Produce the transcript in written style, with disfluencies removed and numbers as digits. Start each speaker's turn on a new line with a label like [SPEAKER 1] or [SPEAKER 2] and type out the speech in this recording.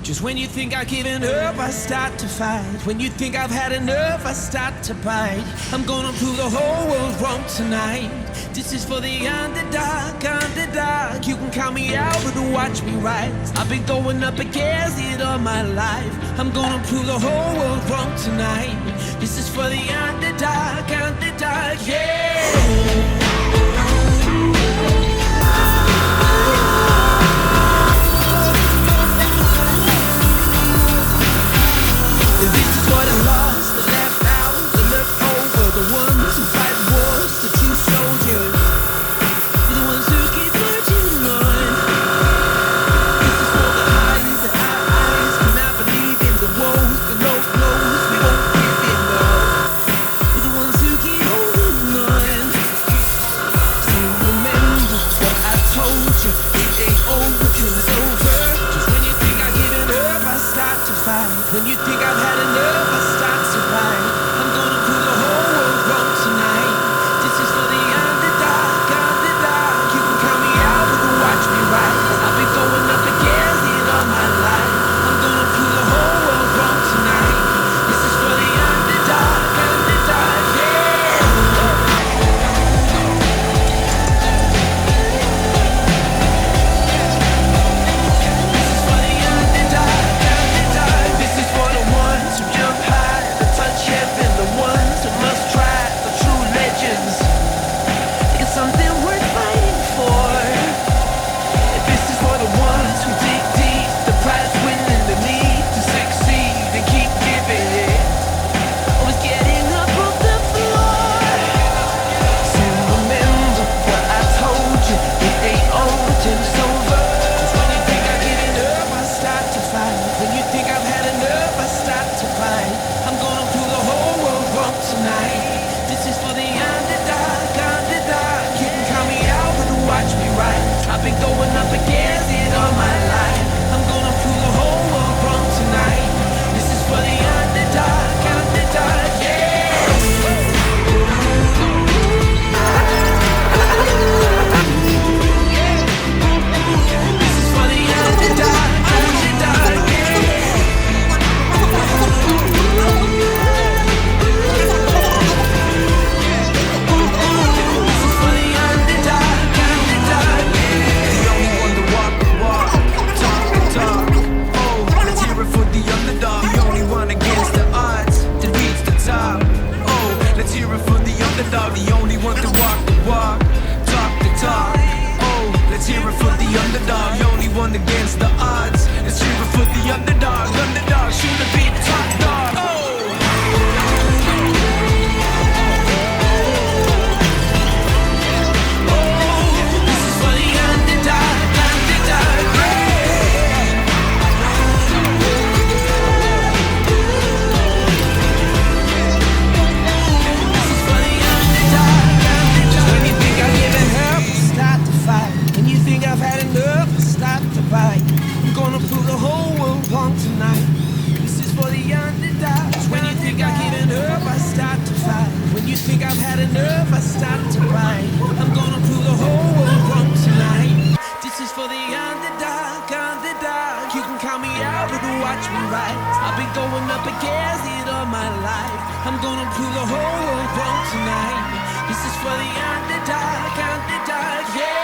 [SPEAKER 1] Just when you think I've given up, I start to fight. When you think I've had enough, I start to bite. I'm gonna prove the whole world wrong tonight. This is for the underdog, underdog. You can count me out, but watch me rise. I've been going up against it all my life. I'm gonna prove the whole world wrong tonight. This is for the underdog, underdog, yeah. This is for the lost, the left out, the left over, the ones who fight wars, the true soldiers, the ones who keep marching on. This is for the highs, the highs, cannot believe in the woes, the low lows, we won't give in love. The ones who keep holding on. So remember what I told you, it ain't over till it's over. Just when you think I've given up, I start to fight. When you think I've had enough, I start to fight. I'm gonna prove the whole world wrong tonight. This is for the underdog, underdog. You can count me out, but watch me rise. I've been going up against it all my life. I'm gonna prove the whole world wrong tonight. This is for the underdog, underdog, yeah. This is for the underdog, underdog. This is for the ones who jump high, that touch heaven, the ones who must try, the true legends. It's something worth fighting for. This is for the ones who dig deep, the prize winning, the need to succeed and keep giving it. Always getting up off the floor. So remember what I told you, it ain't over till it's over. 'Cause when you think I've given up, I start to fight. When you think I've had enough, I start to fight. I'm gonna prove the whole world wrong tonight. This is for the underdog, underdog. You can count me out, but watch me rise. I've been going up against it all my life. I'm gonna prove the whole world wrong tonight. This is for the underdog, underdog, yeah. This is for the underdog, underdog, yeah. This is for the underdog, underdog, yeah.
[SPEAKER 2] The only one to walk the walk, talk the talk. Oh, let's hear it for the underdog. The only one against the odds to reach the top. Oh, let's hear it for the underdog. The only one to walk the walk, talk the talk. Oh, let's hear it for the underdog. The only one against the odds. Let's hear it for the underdog. Underdog, shoot the beat, top dog. Oh.
[SPEAKER 1] This is for the underdog, underdog, yeah. This is for the underdog, underdog. When you think I've given up, I start to fight. When you think I've had enough, I start to bite. I'm gonna prove the whole world wrong tonight. This is for the underdog. When you think I've given up, I start to fight. When you think I've had enough, I start to bite. I'm gonna prove the whole world wrong tonight. This is for the underdog, underdog. You can count me out, but watch me rise. I've been going up against it all my life. I'm gonna prove the whole world wrong tonight. This is for the underdog, underdog, yeah.